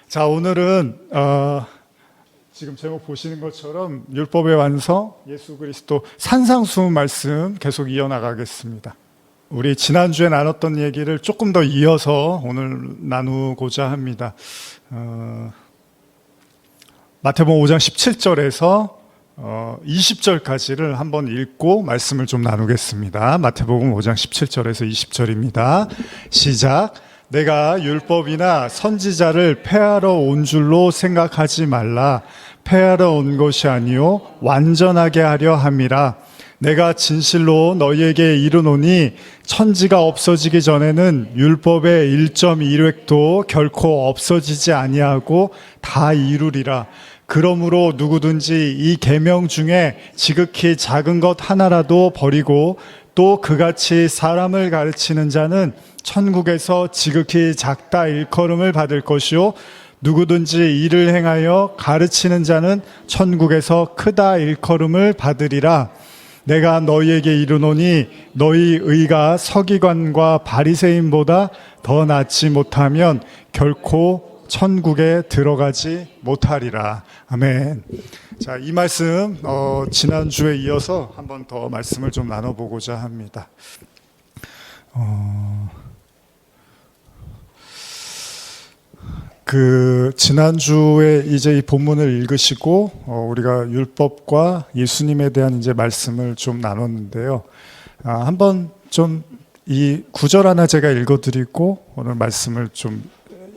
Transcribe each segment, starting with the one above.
자, 오늘은 지금 제목 보시는 것처럼 율법의 완성, 예수 그리스도 산상수훈 말씀 계속 이어나가겠습니다. 우리 지난주에 나눴던 얘기를 조금 더 이어서 오늘 나누고자 합니다. 마태복음 5장 17절에서 20절까지를 한번 읽고 말씀을 좀 나누겠습니다. 마태복음 5장 17절에서 20절입니다. 시작. 내가 율법이나 선지자를 폐하러 온 줄로 생각하지 말라. 폐하러 온 것이 아니요 완전하게 하려 함이라. 내가 진실로 너희에게 이르노니 천지가 없어지기 전에는 율법의 1.1획도 결코 없어지지 아니하고 다 이루리라. 그러므로 누구든지 이 계명 중에 지극히 작은 것 하나라도 버리고 또 그같이 사람을 가르치는 자는 천국에서 지극히 작다 일컬음을 받을 것이요 누구든지 이를 행하여 가르치는 자는 천국에서 크다 일컬음을 받으리라. 내가 너희에게 이르노니 너희 의가 서기관과 바리새인보다 더 낫지 못하면 결코 천국에 들어가지 못하리라. 아멘. 자, 이 말씀 지난주에 이어서 한 번 더 말씀을 좀 나눠보고자 합니다. 지난주에 이제 이 본문을 읽으시고 우리가 율법과 예수님에 대한 이제 말씀을 좀 나눴는데요. 한번 좀 이 구절 하나 제가 읽어드리고 오늘 말씀을 좀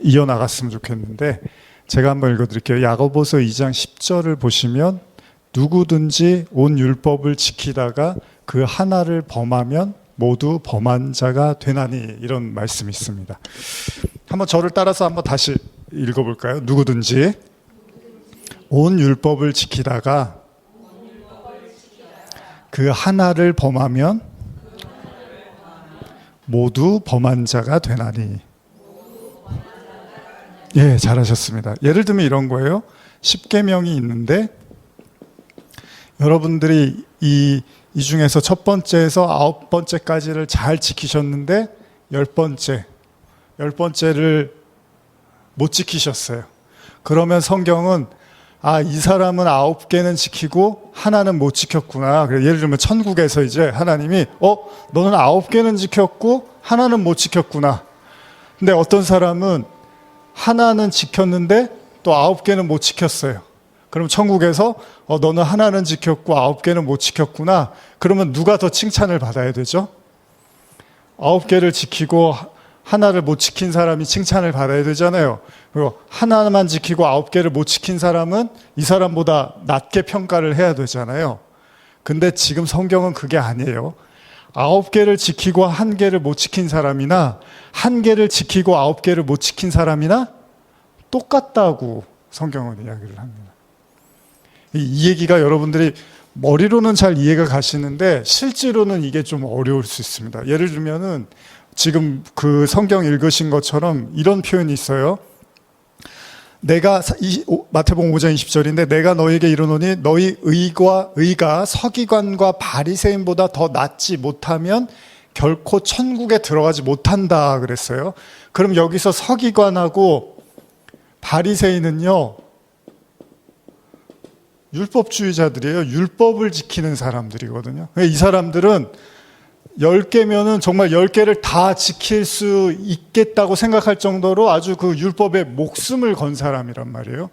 이어나갔으면 좋겠는데 제가 한번 읽어드릴게요. 야고보서 2장 10절을 보시면 누구든지 온 율법을 지키다가 그 하나를 범하면 모두 범한 자가 되나니, 이런 말씀이 있습니다. 한번 저를 따라서 한번 다시 읽어볼까요? 누구든지 온 율법을 지키다가 그 하나를 범하면 모두 범한 자가 되나니. 예, 잘하셨습니다. 예를 들면 이런 거예요. 10계명이 있는데 여러분들이 이 중에서 첫 번째에서 9번째까지를 잘 지키셨는데 10번째를 못 지키셨어요. 그러면 성경은 이 사람은 9개는 지키고 하나는 못 지켰구나. 예를 들면 천국에서 이제 하나님이 너는 9개는 지켰고 하나는 못 지켰구나. 근데 어떤 사람은 하나는 지켰는데 또 9개는 못 지켰어요. 그럼 천국에서 너는 하나는 지켰고 9개는 못 지켰구나. 그러면 누가 더 칭찬을 받아야 되죠? 9개를 지키고 하나를 못 지킨 사람이 칭찬을 받아야 되잖아요. 그리고 하나만 지키고 9개를 못 지킨 사람은 이 사람보다 낮게 평가를 해야 되잖아요. 근데 지금 성경은 그게 아니에요. 9개를 지키고 1개를 못 지킨 사람이나 1개를 지키고 9개를 못 지킨 사람이나 똑같다고 성경은 이야기를 합니다. 이 얘기가 여러분들이 머리로는 잘 이해가 가시는데 실제로는 이게 좀 어려울 수 있습니다. 예를 들면은 지금 그 성경 읽으신 것처럼 이런 표현이 있어요. 마태복음 5장 20절인데 내가 너희에게 이르노니 너희 의가 서기관과 바리새인보다 더 낫지 못하면 결코 천국에 들어가지 못한다 그랬어요. 그럼 여기서 서기관하고 바리새인은요, 율법주의자들이에요. 율법을 지키는 사람들이거든요. 이 사람들은 10개면은 정말 10개를 다 지킬 수 있겠다고 생각할 정도로 아주 그 율법에 목숨을 건 사람이란 말이에요.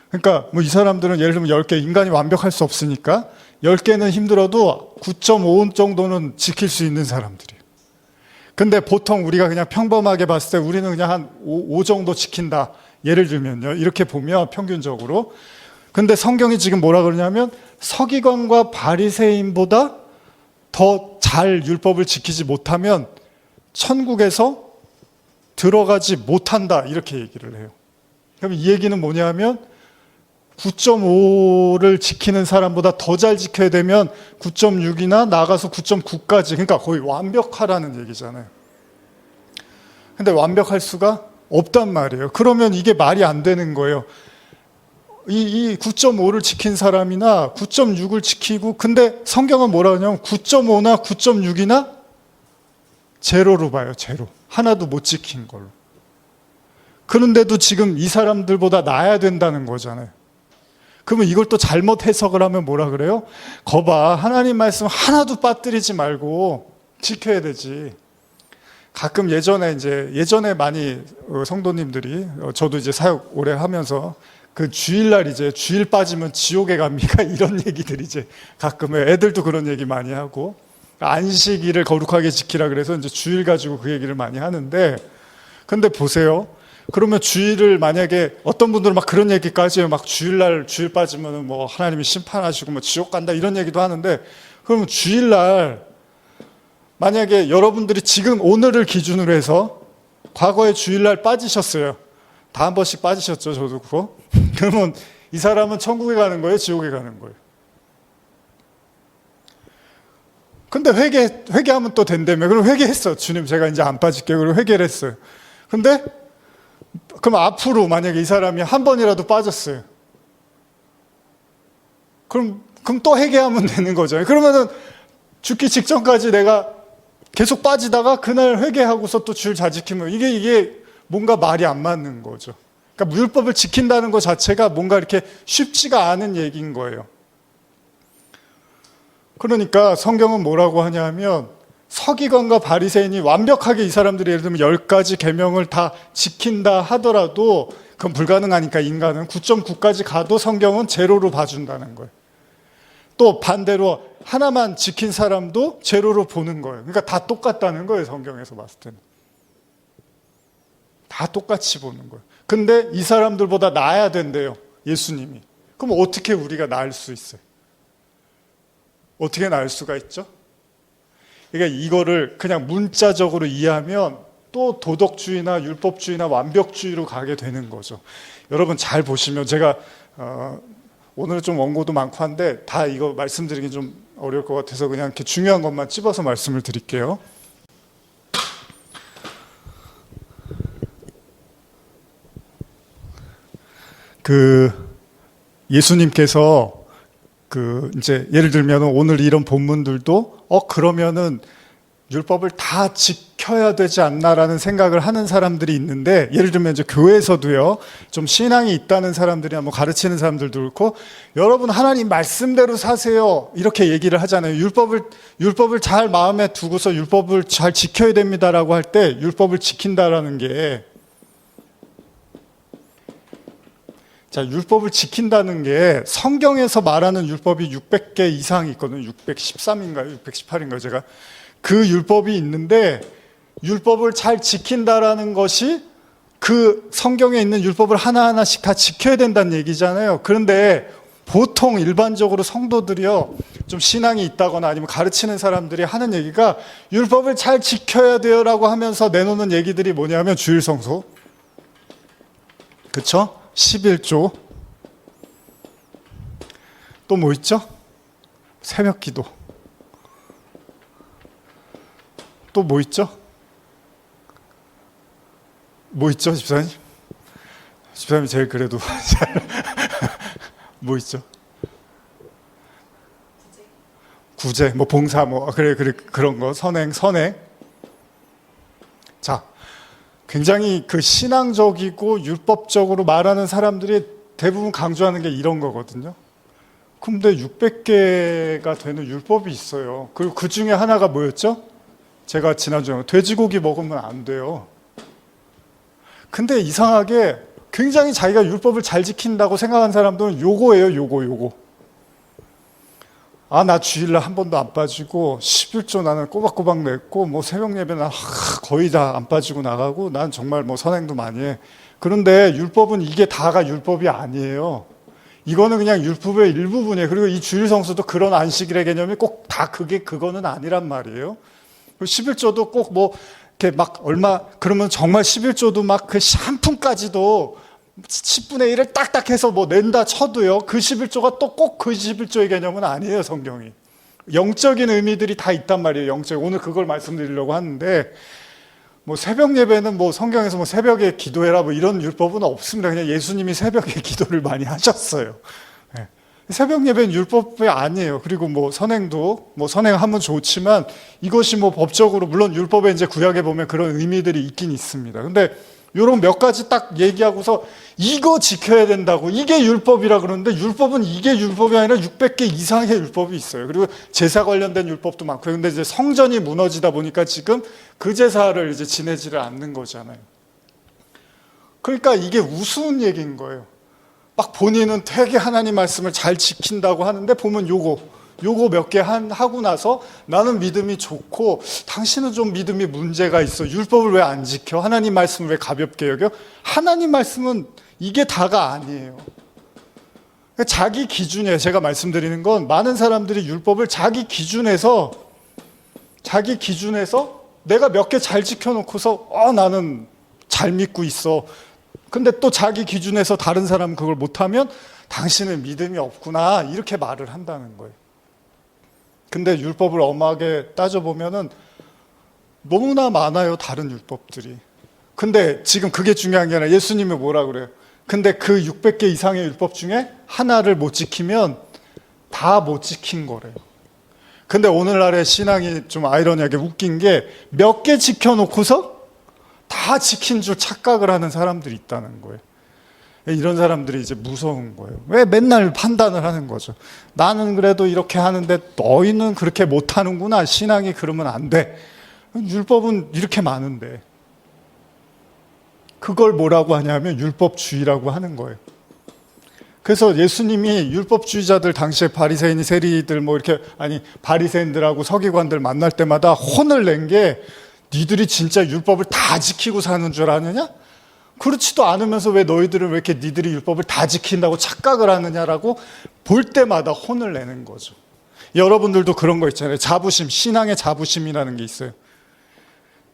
그러니까 이 사람들은 예를 들면 10개, 인간이 완벽할 수 없으니까 10개는 힘들어도 9.5 정도는 지킬 수 있는 사람들이에요. 근데 보통 우리가 그냥 평범하게 봤을 때 우리는 그냥 한 5 정도 지킨다. 예를 들면요. 이렇게 보면 평균적으로. 근데 성경이 지금 뭐라 그러냐면 서기관과 바리새인보다 더 잘 율법을 지키지 못하면 천국에서 들어가지 못한다, 이렇게 얘기를 해요. 그럼 이 얘기는 뭐냐면 9.5를 지키는 사람보다 더 잘 지켜야 되면 9.6이나 나가서 9.9까지, 그러니까 거의 완벽하라는 얘기잖아요. 근데 완벽할 수가 없단 말이에요. 그러면 이게 말이 안 되는 거예요. 이 9.5를 지킨 사람이나 9.6을 지키고, 근데 성경은 뭐라 하냐면 9.5나 9.6이나 제로로 봐요. 제로. 하나도 못 지킨 걸로. 그런데도 지금 이 사람들보다 나아야 된다는 거잖아요. 그러면 이걸 또 잘못 해석을 하면 뭐라 그래요? 거봐, 하나님 말씀 하나도 빠뜨리지 말고 지켜야 되지. 가끔 예전에 많이 성도님들이, 저도 이제 사역 오래 하면서 그 주일날 이제 주일 빠지면 지옥에 갑니까? 이런 얘기들 이제 가끔 애들도 그런 얘기 많이 하고, 안식일을 거룩하게 지키라 그래서 이제 주일 가지고 그 얘기를 많이 하는데, 근데 보세요. 그러면 주일을 만약에 어떤 분들은 막 그런 얘기까지 해요. 막 주일날 주일 빠지면은 뭐 하나님이 심판하시고 뭐 지옥 간다 이런 얘기도 하는데, 그러면 주일날 만약에 여러분들이 지금 오늘을 기준으로 해서 과거에 주일날 빠지셨어요. 다 한 번씩 빠지셨죠, 저도 그거. 그러면 이 사람은 천국에 가는 거예요, 지옥에 가는 거예요? 근데 회개하면 또 된다며. 그럼 회개했어. 주님, 제가 이제 안 빠질게요. 그리고 회개를 했어요. 근데 그럼 앞으로 만약에 이 사람이 한 번이라도 빠졌어요. 그럼 또 회개하면 되는 거잖아요. 그러면은 죽기 직전까지 내가 계속 빠지다가 그날 회개하고서 또 주일 잘 지키면 이게 뭔가 말이 안 맞는 거죠. 그러니까 율법을 지킨다는 것 자체가 뭔가 이렇게 쉽지가 않은 얘기인 거예요. 그러니까 성경은 뭐라고 하냐면, 서기관과 바리새인이 완벽하게 이 사람들이 예를 들면 10가지 계명을 다 지킨다 하더라도 그건 불가능하니까 인간은 9.9까지 가도 성경은 제로로 봐준다는 거예요. 또 반대로 하나만 지킨 사람도 제로로 보는 거예요. 그러니까 다 똑같다는 거예요. 성경에서 봤을 때는 다 똑같이 보는 거예요. 근데 이 사람들보다 나아야 된대요, 예수님이. 그럼 어떻게 우리가 나을 수 있어요? 어떻게 나을 수가 있죠? 그러니까 이거를 그냥 문자적으로 이해하면 또 도덕주의나 율법주의나 완벽주의로 가게 되는 거죠. 여러분 잘 보시면, 제가 오늘은 좀 원고도 많고 한데 다 이거 말씀드리기 좀 어려울 것 같아서 그냥 이렇게 중요한 것만 찝어서 말씀을 드릴게요. 예수님께서 이제 예를 들면 오늘 이런 본문들도 그러면은 율법을 다 지켜야 되지 않나라는 생각을 하는 사람들이 있는데, 예를 들면 이제 교회에서도요, 좀 신앙이 있다는 사람들이나 뭐 가르치는 사람들도 그렇고, 여러분 하나님 말씀대로 사세요 이렇게 얘기를 하잖아요. 율법을 잘 마음에 두고서 율법을 잘 지켜야 됩니다라고 할 때, 율법을 지킨다라는 게, 자, 율법을 지킨다는 게 성경에서 말하는 율법이 600개 이상이 있거든요. 613인가요? 618인가요? 제가 그 율법이 있는데, 율법을 잘 지킨다라는 것이 그 성경에 있는 율법을 하나하나씩 다 지켜야 된다는 얘기잖아요. 그런데 보통 일반적으로 성도들이요, 좀 신앙이 있다거나 아니면 가르치는 사람들이 하는 얘기가 율법을 잘 지켜야 돼요라고 하면서 내놓는 얘기들이 뭐냐면 주일 성수, 그쵸? 11조, 또 뭐 있죠? 새벽 기도, 또 뭐 있죠? 뭐 있죠, 집사님? 집사님이 제일 그래도 뭐 있죠? 구제, 뭐 봉사, 뭐 그래 그런 거, 선행. 자, 굉장히 그 신앙적이고 율법적으로 말하는 사람들이 대부분 강조하는 게 이런 거거든요. 근데 600개가 되는 율법이 있어요. 그리고 그 중에 하나가 뭐였죠? 제가 지난주에 돼지고기 먹으면 안 돼요. 근데 이상하게 굉장히 자기가 율법을 잘 지킨다고 생각하는 사람들은 요거예요. 요거. 나 주일날 한 번도 안 빠지고 11조 나는 꼬박꼬박 냈고 뭐 새벽 예배는 거의 다 안 빠지고 나가고 난 정말 뭐 선행도 많이 해. 그런데 율법은 이게 다가 율법이 아니에요. 이거는 그냥 율법의 일부분이에요. 그리고 이 주일 성수도 그런 안식일의 개념이 꼭 다 그거는 아니란 말이에요. 11조도 꼭 뭐 이렇게 막 그러면 정말 11조도 막 그 한 푼까지도 10분의 1을 딱딱 해서 뭐 낸다 쳐도요, 그 11조가 또 꼭 그 11조의 개념은 아니에요. 성경이 영적인 의미들이 다 있단 말이에요. 오늘 그걸 말씀드리려고 하는데, 뭐 새벽 예배는 뭐 성경에서 뭐 새벽에 기도해라 뭐 이런 율법은 없습니다. 그냥 예수님이 새벽에 기도를 많이 하셨어요. 네. 새벽 예배는 율법이 아니에요. 그리고 뭐 선행도 뭐 선행하면 좋지만 이것이 뭐 법적으로, 물론 율법에 이제 구약에 보면 그런 의미들이 있긴 있습니다. 근데 요런 몇 가지 딱 얘기하고서 이거 지켜야 된다고, 이게 율법이라 그러는데 율법은 이게 율법이 아니라 600개 이상의 율법이 있어요. 그리고 제사 관련된 율법도 많고요. 근데 이제 성전이 무너지다 보니까 지금 그 제사를 이제 지내지를 않는 거잖아요. 그러니까 이게 우스운 얘기인 거예요. 막 본인은 되게 하나님 말씀을 잘 지킨다고 하는데 보면 요거 몇 개 하고 나서 나는 믿음이 좋고 당신은 좀 믿음이 문제가 있어. 율법을 왜 안 지켜? 하나님 말씀을 왜 가볍게 여겨? 하나님 말씀은 이게 다가 아니에요. 자기 기준이에요. 제가 말씀드리는 건 많은 사람들이 율법을 자기 기준에서 내가 몇 개 잘 지켜놓고서 나는 잘 믿고 있어. 근데 또 자기 기준에서 다른 사람은 그걸 못하면 당신은 믿음이 없구나 이렇게 말을 한다는 거예요. 근데 율법을 엄하게 따져보면은 너무나 많아요, 다른 율법들이. 근데 지금 그게 중요한 게 아니라 예수님이 뭐라 그래요? 근데 그 600개 이상의 율법 중에 하나를 못 지키면 다 못 지킨 거래요. 근데 오늘날의 신앙이 좀 아이러니하게 웃긴 게 몇 개 지켜놓고서 다 지킨 줄 착각을 하는 사람들이 있다는 거예요. 이런 사람들이 이제 무서운 거예요. 왜 맨날 판단을 하는 거죠. 나는 그래도 이렇게 하는데 너희는 그렇게 못하는구나. 신앙이 그러면 안 돼. 율법은 이렇게 많은데. 그걸 뭐라고 하냐면 율법주의라고 하는 거예요. 그래서 예수님이 율법주의자들 당시에 바리새인이 세리들 바리새인들하고 서기관들 만날 때마다 혼을 낸 게 니들이 진짜 율법을 다 지키고 사는 줄 아느냐? 그렇지도 않으면서 왜 너희들은 왜 이렇게 니들이 율법을 다 지킨다고 착각을 하느냐라고 볼 때마다 혼을 내는 거죠. 여러분들도 그런 거 있잖아요. 자부심, 신앙의 자부심이라는 게 있어요.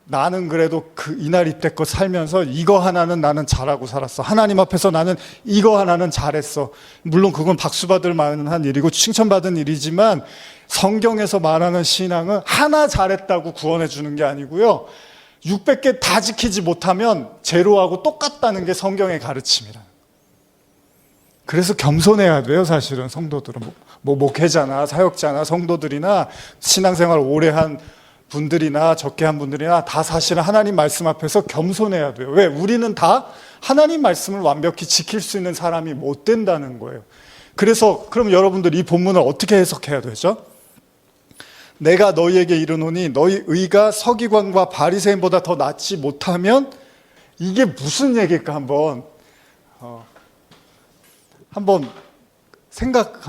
나는 그래도 이날 이때껏 살면서 이거 하나는 나는 잘하고 살았어. 하나님 앞에서 나는 이거 하나는 잘했어. 물론 그건 박수 받을 만한 일이고 칭찬받은 일이지만 성경에서 말하는 신앙은 하나 잘했다고 구원해 주는 게 아니고요. 600개 다 지키지 못하면 제로하고 똑같다는 게 성경의 가르침이라. 그래서 겸손해야 돼요, 사실은 성도들은. 목회자나 사역자나 성도들이나 신앙생활 오래 한 분들이나 적게 한 분들이나 다 사실은 하나님 말씀 앞에서 겸손해야 돼요. 왜? 우리는 다 하나님 말씀을 완벽히 지킬 수 있는 사람이 못 된다는 거예요. 그래서 그럼 여러분들 이 본문을 어떻게 해석해야 되죠? 내가 너희에게 이르노니 너희 의가 서기관과 바리새인보다 더 낫지 못하면 이게 무슨 얘기일까 한번 생각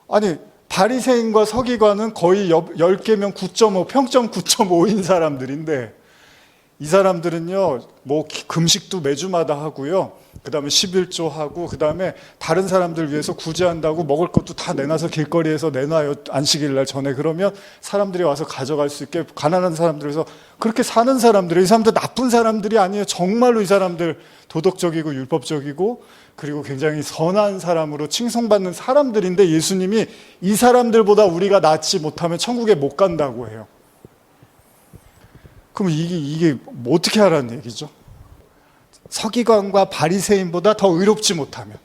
아니 바리새인과 서기관은 거의 10개면 9.5 평점 9.5인 사람들인데 이 사람들은요 금식도 매주마다 하고요, 그 다음에 11조 하고, 그 다음에 다른 사람들 위해서 구제한다고 먹을 것도 다 내놔서 길거리에서 내놔요, 안식일날 전에. 그러면 사람들이 와서 가져갈 수 있게. 가난한 사람들에서 그렇게 사는 사람들, 이 사람들 나쁜 사람들이 아니에요. 정말로 이 사람들 도덕적이고 율법적이고 그리고 굉장히 선한 사람으로 칭송받는 사람들인데 예수님이 이 사람들보다 우리가 낫지 못하면 천국에 못 간다고 해요. 그럼 이게 어떻게 하라는 얘기죠? 서기관과 바리새인보다 더 의롭지 못하면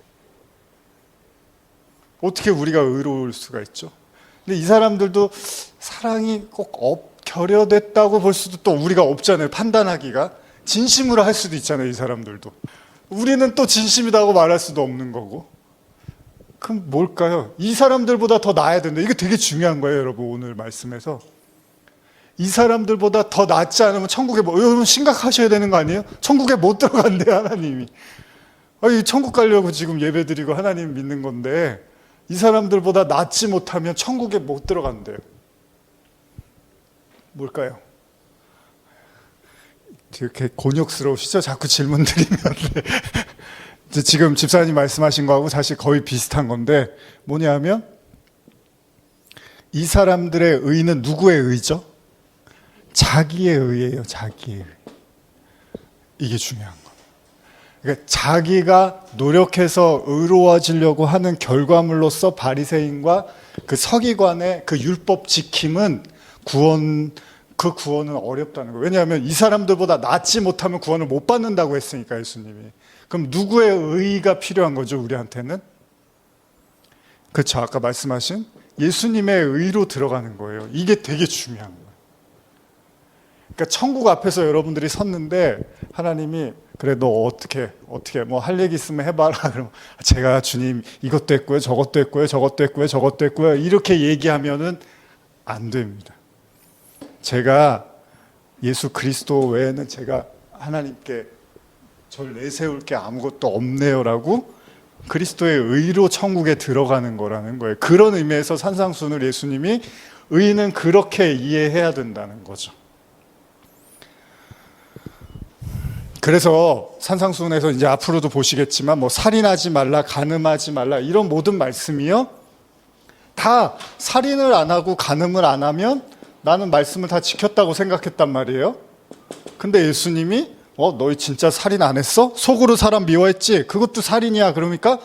어떻게 우리가 의로울 수가 있죠? 근데 이 사람들도 사랑이 꼭 결여됐다고 볼 수도 또 우리가 없잖아요. 판단하기가. 진심으로 할 수도 있잖아요, 이 사람들도. 우리는 또 진심이라고 말할 수도 없는 거고. 그럼 뭘까요? 이 사람들보다 더 나아야 된다. 이게 되게 중요한 거예요, 여러분. 오늘 말씀에서 이 사람들보다 더 낫지 않으면 천국에 여러분 심각하셔야 되는 거 아니에요? 천국에 못 들어간대요, 하나님이. 천국 가려고 지금 예배드리고 하나님 믿는 건데 이 사람들보다 낫지 못하면 천국에 못 들어간대요. 뭘까요? 이렇게 곤욕스러우시죠? 자꾸 질문 드리면. 지금 집사님 말씀하신 거하고 사실 거의 비슷한 건데 뭐냐면 이 사람들의 의는 누구의 의죠? 자기의 의예요, 자기의 의. 이게 중요한 거. 그러니까 자기가 노력해서 의로워지려고 하는 결과물로서 바리새인과 그 서기관의 그 율법 지킴은 그 구원은 어렵다는 거예요. 왜냐하면 이 사람들보다 낫지 못하면 구원을 못 받는다고 했으니까 예수님이. 그럼 누구의 의가 필요한 거죠, 우리한테는? 그렇죠, 아까 말씀하신 예수님의 의로 들어가는 거예요. 이게 되게 중요한 거예요. 그러니까 천국 앞에서 여러분들이 섰는데 하나님이 그래 너 어떻게 뭐 할 얘기 있으면 해봐라. 그러면 제가 주님 이것도 했고요, 저것도 했고요, 저것도 했고요, 저것도 했고요 이렇게 얘기하면은 안 됩니다. 제가 예수 그리스도 외에는 제가 하나님께 절 내세울 게 아무것도 없네요라고 그리스도의 의로 천국에 들어가는 거라는 거예요. 그런 의미에서 산상수훈을 예수님이 의는 그렇게 이해해야 된다는 거죠. 그래서 산상수훈에서 이제 앞으로도 보시겠지만 뭐 살인하지 말라, 간음하지 말라 이런 모든 말씀이요 다 살인을 안 하고 간음을 안 하면 나는 말씀을 다 지켰다고 생각했단 말이에요. 근데 예수님이 너희 진짜 살인 안 했어? 속으로 사람 미워했지? 그것도 살인이야. 그러니까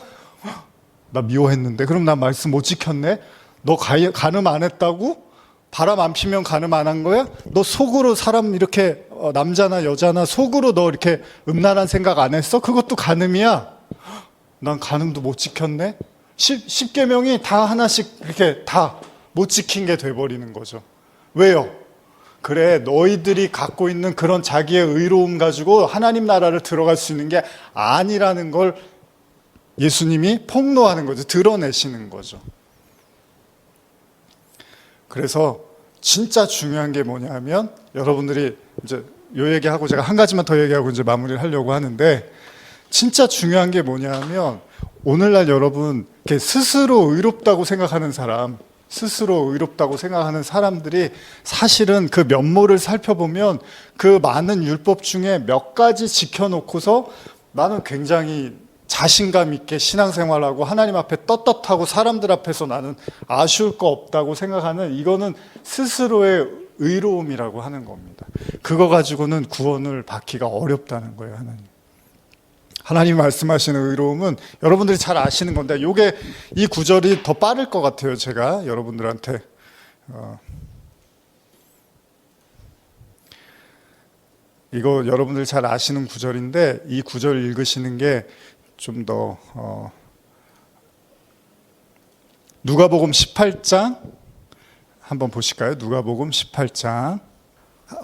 나 미워했는데 그럼 나 말씀 못 지켰네? 너 간음 안 했다고? 바람 안 피면 간음 안 한 거야? 너 속으로 사람 이렇게 남자나 여자나 속으로 너 이렇게 음란한 생각 안 했어? 그것도 간음이야. 난 간음도 못 지켰네? 10계명이 다 하나씩 이렇게 다 못 지킨 게 돼버리는 거죠. 왜요? 그래 너희들이 갖고 있는 그런 자기의 의로움 가지고 하나님 나라를 들어갈 수 있는 게 아니라는 걸 예수님이 폭로하는 거죠. 드러내시는 거죠. 그래서 진짜 중요한 게 뭐냐면 여러분들이 이제 요 얘기하고 제가 한 가지만 더 얘기하고 이제 마무리를 하려고 하는데 진짜 중요한 게 뭐냐면 오늘날 여러분 이렇게 스스로 의롭다고 생각하는 사람들이 사실은 그 면모를 살펴보면 그 많은 율법 중에 몇 가지 지켜놓고서 나는 굉장히 자신감 있게 신앙생활하고 하나님 앞에 떳떳하고 사람들 앞에서 나는 아쉬울 거 없다고 생각하는 이거는 스스로의 의로움이라고 하는 겁니다. 그거 가지고는 구원을 받기가 어렵다는 거예요. 하나님이 말씀하시는 의로움은 여러분들이 잘 아시는 건데 이 구절이 더 빠를 것 같아요. 제가 여러분들한테 이거 여러분들 잘 아시는 구절인데 이 구절 읽으시는 게 좀 더 누가복음 18장 한번 보실까요? 누가복음 18장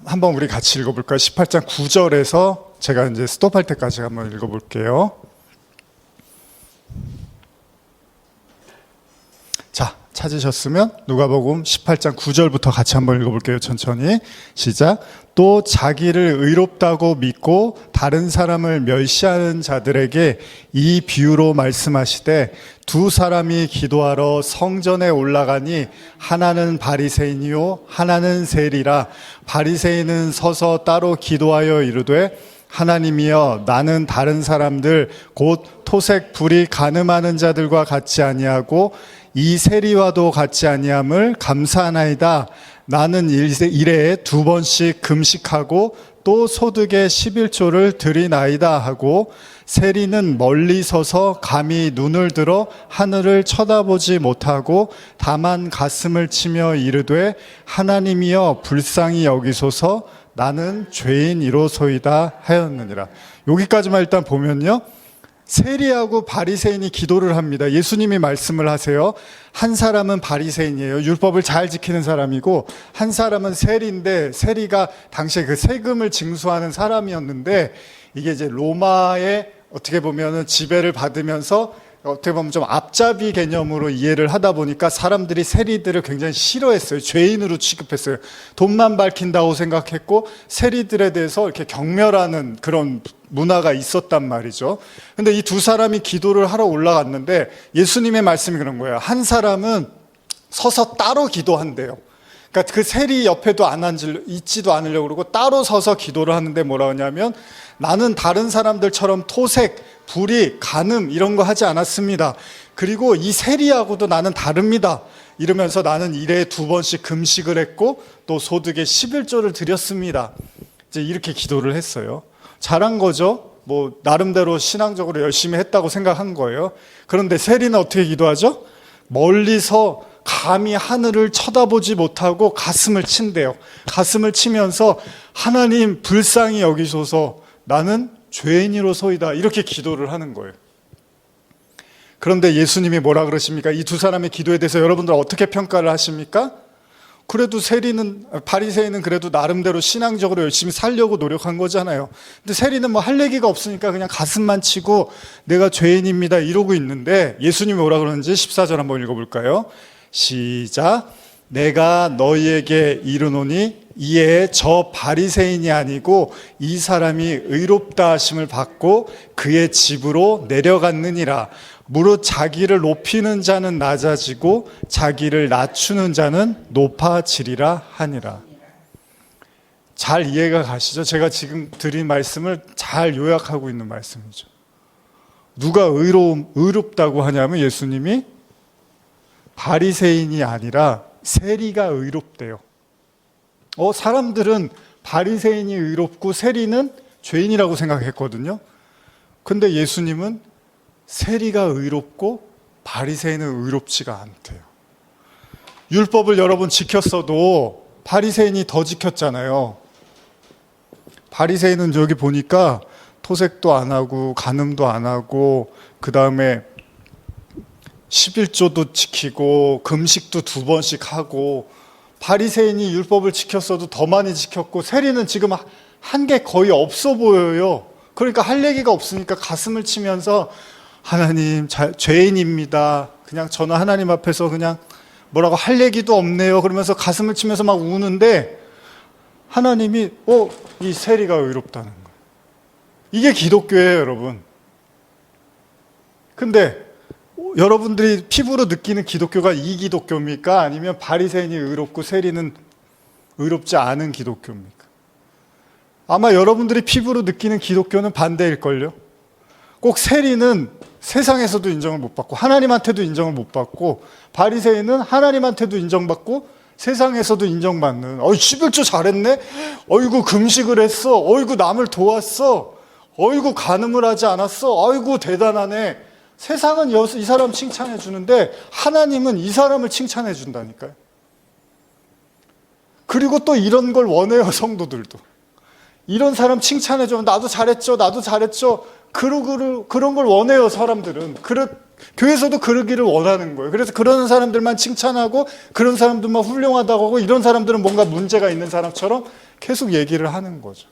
한번 우리 같이 읽어볼까요? 18장 9절에서 제가 이제 스톱할 때까지 한번 읽어볼게요. 자, 찾으셨으면 누가복음 18장 9절부터 같이 한번 읽어볼게요. 천천히 시작. 또 자기를 의롭다고 믿고 다른 사람을 멸시하는 자들에게 이 비유로 말씀하시되 두 사람이 기도하러 성전에 올라가니 하나는 바리새인이요 하나는 세리라. 바리새인은 서서 따로 기도하여 이르되 하나님이여 나는 다른 사람들 곧 토색 불이 간음하는 자들과 같이 아니하고 이 세리와도 같이 아니함을 감사하나이다. 나는 일해에 2번씩 금식하고 또 소득의 11조를 드리나이다 하고 세리는 멀리 서서 감히 눈을 들어 하늘을 쳐다보지 못하고 다만 가슴을 치며 이르되 하나님이여 불쌍히 여기소서 나는 죄인이로소이다 하였느니라. 여기까지만 일단 보면요. 세리하고 바리새인이 기도를 합니다. 예수님이 말씀을 하세요. 한 사람은 바리새인이에요. 율법을 잘 지키는 사람이고 한 사람은 세리인데 세리가 당시에 그 세금을 징수하는 사람이었는데 이게 이제 로마의 어떻게 보면은 지배를 받으면서 어떻게 보면 좀 앞잡이 개념으로 이해를 하다 보니까 사람들이 세리들을 굉장히 싫어했어요. 죄인으로 취급했어요. 돈만 밝힌다고 생각했고 세리들에 대해서 이렇게 경멸하는 그런 문화가 있었단 말이죠. 근데 이 두 사람이 기도를 하러 올라갔는데 예수님의 말씀이 그런 거예요. 한 사람은 서서 따로 기도한대요. 그러니까 그 세리 옆에도 있지도 않으려고 그러고 따로 서서 기도를 하는데 뭐라 하냐면 나는 다른 사람들처럼 토색, 불이, 간음 이런 거 하지 않았습니다. 그리고 이 세리하고도 나는 다릅니다. 이러면서 나는 일해에 2번씩 금식을 했고 또 소득의 11조를 드렸습니다. 이제 이렇게 기도를 했어요. 잘한 거죠. 뭐 나름대로 신앙적으로 열심히 했다고 생각한 거예요. 그런데 세리는 어떻게 기도하죠? 멀리서 감히 하늘을 쳐다보지 못하고 가슴을 친대요. 가슴을 치면서 하나님 불쌍히 여기소서 나는 죄인이로소이다 이렇게 기도를 하는 거예요. 그런데 예수님이 뭐라 그러십니까? 이 두 사람의 기도에 대해서 여러분들 어떻게 평가를 하십니까? 그래도 바리새인은 그래도 나름대로 신앙적으로 열심히 살려고 노력한 거잖아요. 근데 세리는 뭐 할 얘기가 없으니까 그냥 가슴만 치고 내가 죄인입니다 이러고 있는데, 예수님이 뭐라 그러는지 14절 한번 읽어볼까요? 시작. 내가 너희에게 이르노니 이에 저 바리새인이 아니고 이 사람이 의롭다 하심을 받고 그의 집으로 내려갔느니라. 무릇 자기를 높이는 자는 낮아지고 자기를 낮추는 자는 높아지리라 하니라. 잘 이해가 가시죠? 제가 지금 드린 말씀을 잘 요약하고 있는 말씀이죠. 누가 의롭다고 하냐면 예수님이 바리새인이 아니라 세리가 의롭대요. 사람들은 바리새인이 의롭고 세리는 죄인이라고 생각했거든요. 근데 예수님은 세리가 의롭고 바리새인은 의롭지가 않대요. 율법을 여러분 지켰어도 바리새인이 더 지켰잖아요. 바리새인은 저기 보니까 토색도 안 하고 간음도 안 하고 그 다음에 11조도 지키고 금식도 2번씩 하고, 바리새인이 율법을 지켰어도 더 많이 지켰고 세리는 지금 한 게 거의 없어 보여요. 그러니까 할 얘기가 없으니까 가슴을 치면서 하나님 죄인입니다. 그냥 저는 하나님 앞에서 그냥 뭐라고 할 얘기도 없네요. 그러면서 가슴을 치면서 막 우는데 하나님이 이 세리가 의롭다는 거예요. 이게 기독교예요, 여러분. 근데 여러분들이 피부로 느끼는 기독교가 이 기독교입니까? 아니면 바리새인이 의롭고 세리는 의롭지 않은 기독교입니까? 아마 여러분들이 피부로 느끼는 기독교는 반대일걸요. 꼭 세리는 세상에서도 인정을 못 받고 하나님한테도 인정을 못 받고, 바리새인은 하나님한테도 인정받고 세상에서도 인정받는, 11조 잘했네? 어이구 금식을 했어? 어이구 남을 도왔어? 어이구 간음을 하지 않았어? 어이구 대단하네? 세상은 이 사람 칭찬해 주는데 하나님은 이 사람을 칭찬해 준다니까요. 그리고 또 이런 걸 원해요, 성도들도. 이런 사람 칭찬해 주면 나도 잘했죠, 나도 잘했죠. 그런 걸 원해요, 사람들은. 교회에서도 그러기를 원하는 거예요. 그래서 그런 사람들만 칭찬하고 그런 사람들만 훌륭하다고 하고, 이런 사람들은 뭔가 문제가 있는 사람처럼 계속 얘기를 하는 거죠.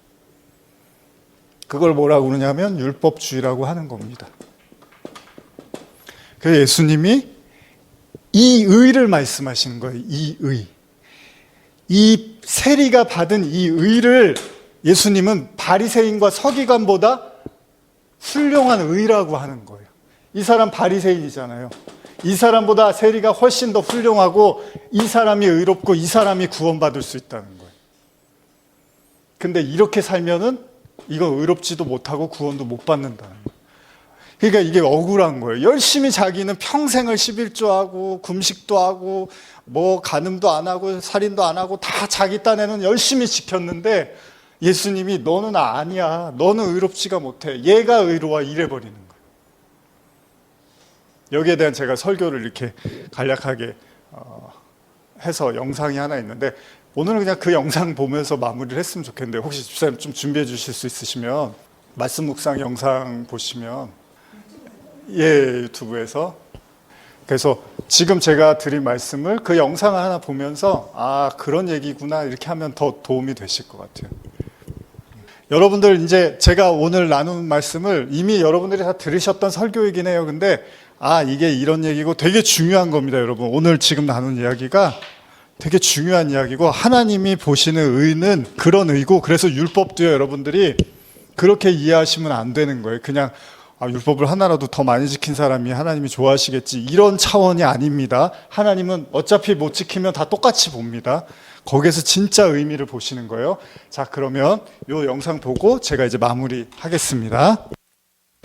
그걸 뭐라고 그러냐면 율법주의라고 하는 겁니다. 그래서 예수님이 이 의를 말씀하시는 거예요. 이 의. 이 세리가 받은 이 의를 예수님은 바리새인과 서기관보다 훌륭한 의라고 하는 거예요. 이 사람 바리새인이잖아요. 이 사람보다 세리가 훨씬 더 훌륭하고 이 사람이 의롭고 이 사람이 구원받을 수 있다는 거예요. 근데 이렇게 살면은 이건 의롭지도 못하고 구원도 못 받는다는 거예요. 그러니까 이게 억울한 거예요. 열심히 자기는 평생을 11조하고 금식도 하고 뭐 간음도 안 하고 살인도 안 하고 다 자기 딴에는 열심히 지켰는데 예수님이 너는 아니야. 너는 의롭지가 못해. 얘가 의로워. 이래버리는 거예요. 여기에 대한 제가 설교를 이렇게 간략하게 해서 영상이 하나 있는데, 오늘은 그냥 그 영상 보면서 마무리를 했으면 좋겠는데, 혹시 집사님 좀 준비해 주실 수 있으시면 말씀 묵상 영상 보시면, 유튜브에서. 그래서 지금 제가 드린 말씀을 그 영상을 하나 보면서 그런 얘기구나 이렇게 하면 더 도움이 되실 것 같아요. 여러분들 이제 제가 오늘 나눈 말씀을 이미 여러분들이 다 들으셨던 설교이긴 해요. 근데 이게 이런 얘기고 되게 중요한 겁니다, 여러분. 오늘 지금 나눈 이야기가 되게 중요한 이야기고, 하나님이 보시는 의는 그런 의고, 그래서 율법도요, 여러분들이 그렇게 이해하시면 안 되는 거예요. 그냥 율법을 하나라도 더 많이 지킨 사람이 하나님이 좋아하시겠지, 이런 차원이 아닙니다. 하나님은 어차피 못 지키면 다 똑같이 봅니다. 거기에서 진짜 의미를 보시는 거예요. 자, 그러면 이 영상 보고 제가 이제 마무리하겠습니다.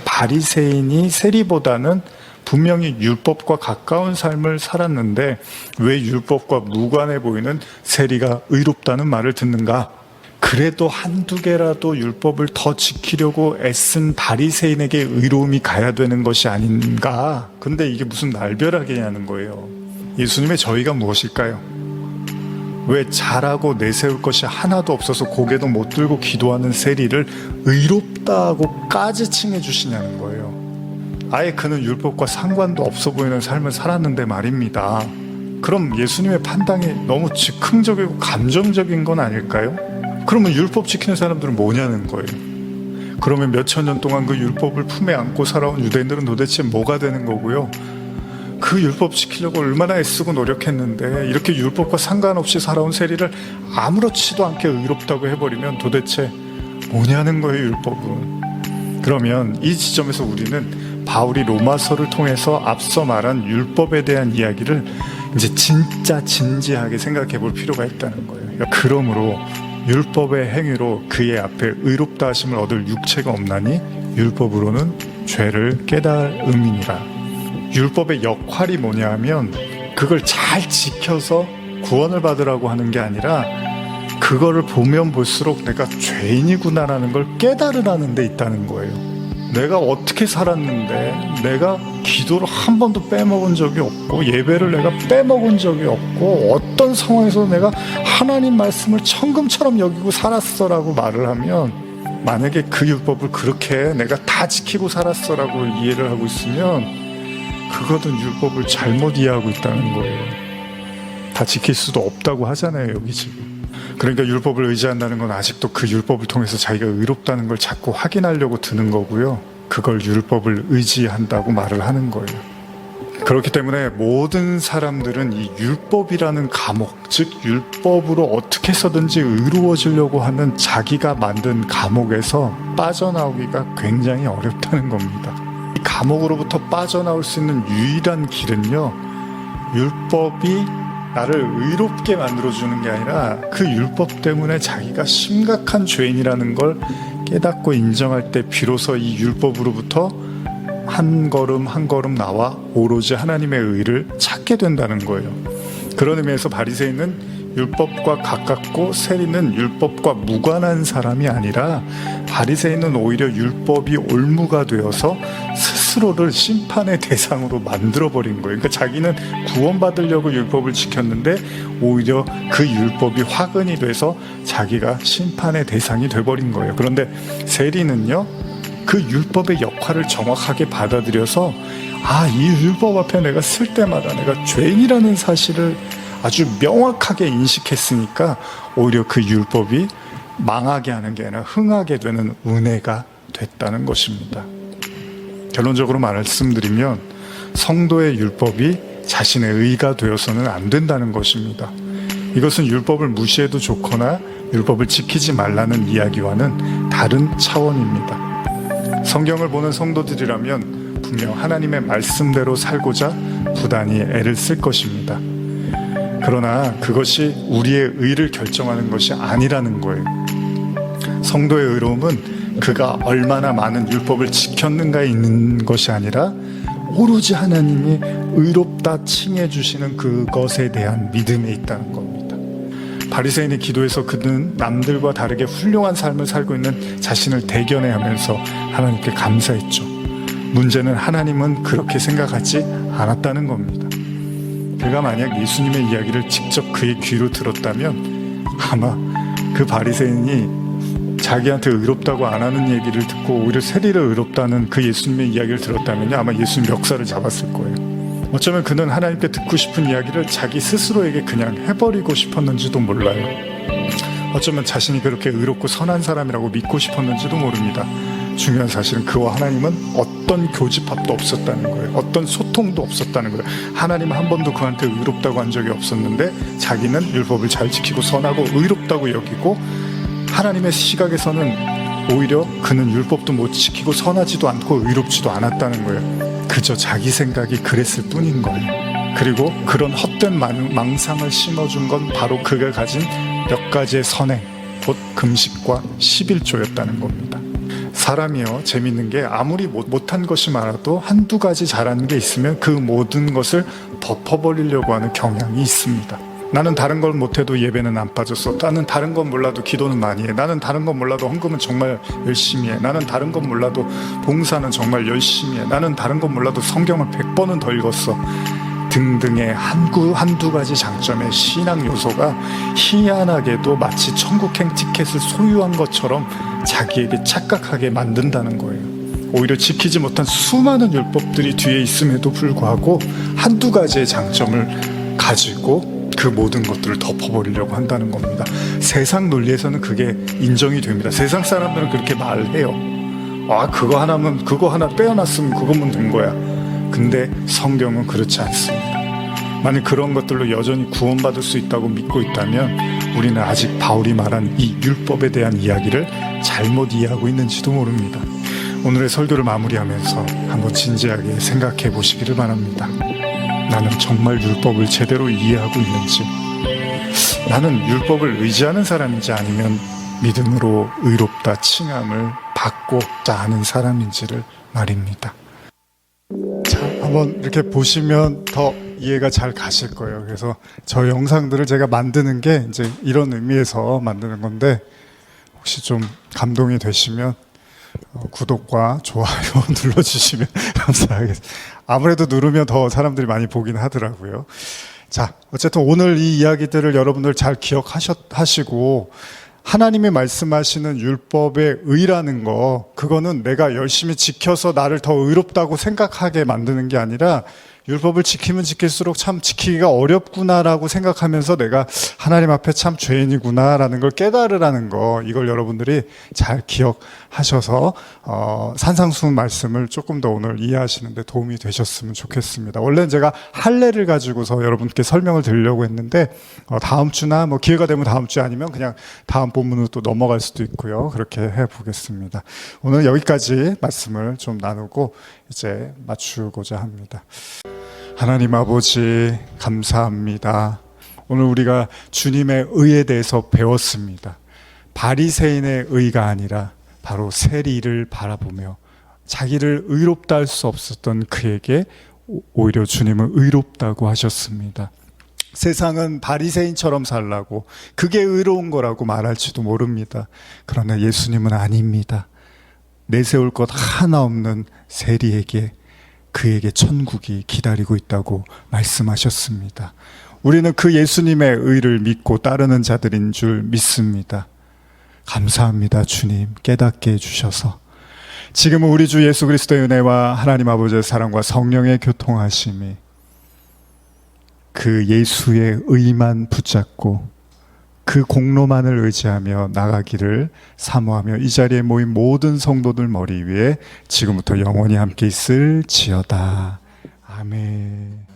바리새인이 세리보다는 분명히 율법과 가까운 삶을 살았는데 왜 율법과 무관해 보이는 세리가 의롭다는 말을 듣는가? 그래도 한두 개라도 율법을 더 지키려고 애쓴 바리새인에게 의로움이 가야 되는 것이 아닌가? 근데 이게 무슨 날벼락이냐는 거예요. 예수님의 저희가 무엇일까요? 왜 잘하고 내세울 것이 하나도 없어서 고개도 못 들고 기도하는 세리를 의롭다고까지 칭해 주시냐는 거예요. 아예 그는 율법과 상관도 없어 보이는 삶을 살았는데 말입니다. 그럼 예수님의 판단이 너무 즉흥적이고 감정적인 건 아닐까요? 그러면 율법 지키는 사람들은 뭐냐는 거예요. 그러면 몇천 년 동안 그 율법을 품에 안고 살아온 유대인들은 도대체 뭐가 되는 거고요? 그 율법 지키려고 얼마나 애쓰고 노력했는데 이렇게 율법과 상관없이 살아온 세리를 아무렇지도 않게 의롭다고 해버리면 도대체 뭐냐는 거예요, 율법은. 그러면 이 지점에서 우리는 바울이 로마서를 통해서 앞서 말한 율법에 대한 이야기를 이제 진짜 진지하게 생각해 볼 필요가 있다는 거예요. 그러므로 율법의 행위로 그의 앞에 의롭다 하심을 얻을 육체가 없나니 율법으로는 죄를 깨달음이니라. 율법의 역할이 뭐냐 하면 그걸 잘 지켜서 구원을 받으라고 하는 게 아니라 그거를 보면 볼수록 내가 죄인이구나라는 걸 깨달으라는 데 있다는 거예요. 내가 어떻게 살았는데 내가 기도를 한 번도 빼먹은 적이 없고 예배를 내가 빼먹은 적이 없고 어떤 상황에서 내가 하나님 말씀을 천금처럼 여기고 살았어라고 말을 하면, 만약에 그 율법을 그렇게 내가 다 지키고 살았어라고 이해를 하고 있으면 그거는 율법을 잘못 이해하고 있다는 거예요. 다 지킬 수도 없다고 하잖아요, 여기 지금. 그러니까 율법을 의지한다는 건 아직도 그 율법을 통해서 자기가 의롭다는 걸 자꾸 확인하려고 드는 거고요. 그걸 율법을 의지한다고 말을 하는 거예요. 그렇기 때문에 모든 사람들은 이 율법이라는 감옥, 즉 율법으로 어떻게 해서든지 의로워지려고 하는 자기가 만든 감옥에서 빠져나오기가 굉장히 어렵다는 겁니다. 이 감옥으로부터 빠져나올 수 있는 유일한 길은요, 율법이 나를 의롭게 만들어주는 게 아니라 그 율법 때문에 자기가 심각한 죄인이라는 걸 깨닫고 인정할 때 비로소 이 율법으로부터 한 걸음 한 걸음 나와 오로지 하나님의 의를 찾게 된다는 거예요. 그런 의미에서 바리새인은 율법과 가깝고 세리는 율법과 무관한 사람이 아니라 바리새인은 오히려 율법이 올무가 되어서 스스로를 심판의 대상으로 만들어버린 거예요. 그러니까 자기는 구원받으려고 율법을 지켰는데 오히려 그 율법이 화근이 돼서 자기가 심판의 대상이 돼버린 거예요. 그런데 세리는요, 그 율법의 역할을 정확하게 받아들여서 이 율법 앞에 내가 쓸 때마다 내가 죄인이라는 사실을 아주 명확하게 인식했으니까 오히려 그 율법이 망하게 하는 게 아니라 흥하게 되는 은혜가 됐다는 것입니다. 결론적으로 말씀드리면 성도의 율법이 자신의 의가 되어서는 안 된다는 것입니다. 이것은 율법을 무시해도 좋거나 율법을 지키지 말라는 이야기와는 다른 차원입니다. 성경을 보는 성도들이라면 분명 하나님의 말씀대로 살고자 부단히 애를 쓸 것입니다. 그러나 그것이 우리의 의를 결정하는 것이 아니라는 거예요. 성도의 의로움은 그가 얼마나 많은 율법을 지켰는가에 있는 것이 아니라 오로지 하나님이 의롭다 칭해 주시는 그것에 대한 믿음에 있다는 겁니다. 바리새인의 기도에서 그는 남들과 다르게 훌륭한 삶을 살고 있는 자신을 대견해 하면서 하나님께 감사했죠. 문제는 하나님은 그렇게 생각하지 않았다는 겁니다. 그가 만약 예수님의 이야기를 직접 그의 귀로 들었다면 아마 그 바리새인이 자기한테 의롭다고 안 하는 얘기를 듣고 오히려 세리를 의롭다는 그 예수님의 이야기를 들었다면 아마 예수님 멱살을 잡았을 거예요. 어쩌면 그는 하나님께 듣고 싶은 이야기를 자기 스스로에게 그냥 해버리고 싶었는지도 몰라요. 어쩌면 자신이 그렇게 의롭고 선한 사람이라고 믿고 싶었는지도 모릅니다. 중요한 사실은 그와 하나님은 어떤 교집합도 없었다는 거예요. 어떤 소통도 없었다는 거예요. 하나님은 한 번도 그한테 의롭다고 한 적이 없었는데 자기는 율법을 잘 지키고 선하고 의롭다고 여기고, 하나님의 시각에서는 오히려 그는 율법도 못 지키고 선하지도 않고 의롭지도 않았다는 거예요. 그저 자기 생각이 그랬을 뿐인 거예요. 그리고 그런 헛된 망상을 심어준 건 바로 그가 가진 몇 가지의 선행, 곧 금식과 11조였다는 겁니다. 사람이요, 재밌는 게 아무리 못한 것이 많아도 한두 가지 잘하는 게 있으면 그 모든 것을 덮어버리려고 하는 경향이 있습니다. 나는 다른 걸 못해도 예배는 안 빠졌어. 나는 다른 건 몰라도 기도는 많이 해. 나는 다른 건 몰라도 헌금은 정말 열심히 해. 나는 다른 건 몰라도 봉사는 정말 열심히 해. 나는 다른 건 몰라도 성경을 100번은 더 읽었어. 등등의 한두 가지 장점의 신앙 요소가 희한하게도 마치 천국행 티켓을 소유한 것처럼 자기에게 착각하게 만든다는 거예요. 오히려 지키지 못한 수많은 율법들이 뒤에 있음에도 불구하고 한두 가지의 장점을 가지고 그 모든 것들을 덮어버리려고 한다는 겁니다. 세상 논리에서는 그게 인정이 됩니다. 세상 사람들은 그렇게 말해요. 아, 그거 하나 빼어났으면 그거면 된 거야. 근데 성경은 그렇지 않습니다. 만약 그런 것들로 여전히 구원받을 수 있다고 믿고 있다면 우리는 아직 바울이 말한 이 율법에 대한 이야기를 잘못 이해하고 있는지도 모릅니다. 오늘의 설교를 마무리하면서 한번 진지하게 생각해 보시기를 바랍니다. 나는 정말 율법을 제대로 이해하고 있는지, 나는 율법을 의지하는 사람인지 아니면 믿음으로 의롭다 칭함을 받고자 하는 사람인지를 말입니다. 자, 한번 이렇게 보시면 더 이해가 잘 가실 거예요. 그래서 저 영상들을 제가 만드는 게 이제 이런 의미에서 만드는 건데, 혹시 좀 감동이 되시면 구독과 좋아요 눌러주시면 감사하겠습니다. 아무래도 누르면 더 사람들이 많이 보긴 하더라고요. 자, 어쨌든 오늘 이 이야기들을 여러분들 잘 기억하시고, 하나님이 말씀하시는 율법의 의라는 거, 그거는 내가 열심히 지켜서 나를 더 의롭다고 생각하게 만드는 게 아니라, 율법을 지키면 지킬수록 참 지키기가 어렵구나라고 생각하면서 내가 하나님 앞에 참 죄인이구나라는 걸 깨달으라는 거, 이걸 여러분들이 잘 기억하셔서 산상수훈 말씀을 조금 더 오늘 이해하시는 데 도움이 되셨으면 좋겠습니다. 원래는 제가 할례를 가지고서 여러분께 설명을 드리려고 했는데 다음 주나 뭐 기회가 되면 다음 주 아니면 그냥 다음 본문으로 또 넘어갈 수도 있고요. 그렇게 해보겠습니다. 오늘 여기까지 말씀을 좀 나누고 이제 맞추고자 합니다. 하나님 아버지, 감사합니다. 오늘 우리가 주님의 의에 대해서 배웠습니다. 바리새인의 의가 아니라 바로 세리를 바라보며 자기를 의롭다 할 수 없었던 그에게 오히려 주님은 의롭다고 하셨습니다. 세상은 바리새인처럼 살라고, 그게 의로운 거라고 말할지도 모릅니다. 그러나 예수님은 아닙니다. 내세울 것 하나 없는 세리에게, 그에게 천국이 기다리고 있다고 말씀하셨습니다. 우리는 그 예수님의 의를 믿고 따르는 자들인 줄 믿습니다. 감사합니다. 주님, 깨닫게 해주셔서 지금은 우리 주 예수 그리스도의 은혜와 하나님 아버지의 사랑과 성령의 교통하심이 그 예수의 의만 붙잡고 그 공로만을 의지하며 나가기를 사모하며 이 자리에 모인 모든 성도들 머리 위에 지금부터 영원히 함께 있을지어다. 아멘.